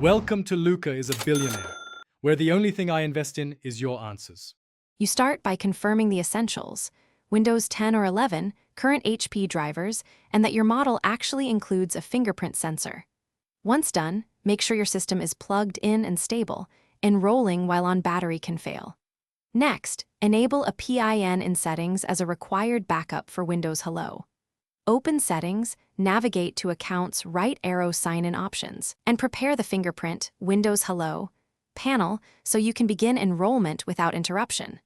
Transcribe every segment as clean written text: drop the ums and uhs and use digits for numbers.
Welcome to Luca is a billionaire, where the only thing I invest in is your answers. You start by confirming the essentials, Windows 10 or 11, current HP drivers, and that your model actually includes a fingerprint sensor. Once done, make sure your system is plugged in and stable, enrolling while on battery can fail. Next, enable a PIN in settings as a required backup for Windows Hello. Open Settings, navigate to Accounts right arrow sign-in options, and prepare the Fingerprint Windows Hello panel so you can begin enrollment without interruption.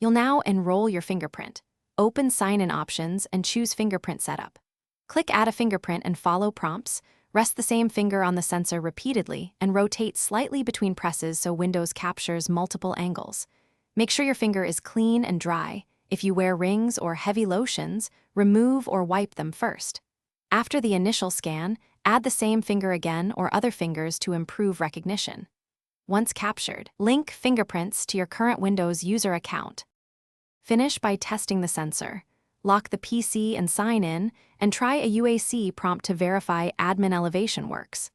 You'll now enroll your fingerprint. Open sign-in options and choose Fingerprint Setup. Click Add a Fingerprint and follow prompts. Rest the same finger on the sensor repeatedly and rotate slightly between presses so Windows captures multiple angles. Make sure your finger is clean and dry. If you wear rings or heavy lotions, remove or wipe them first. After the initial scan, add the same finger again or other fingers to improve recognition. Once captured, link fingerprints to your current Windows user account. Finish by testing the sensor. Lock the PC and sign in, and try a UAC prompt to verify admin elevation works.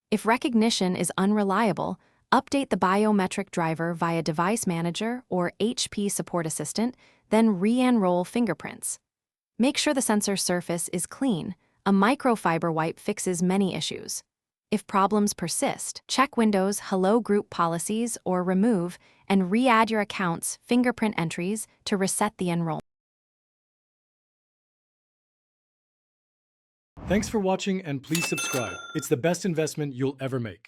If recognition is unreliable, update the biometric driver via Device Manager or HP Support Assistant, then re-enroll fingerprints. Make sure the sensor surface is clean. A microfiber wipe fixes many issues. If problems persist, check Windows Hello Group policies or remove and re-add your account's fingerprint entries to reset the enrollment. Thanks for watching and please subscribe. It's the best investment you'll ever make.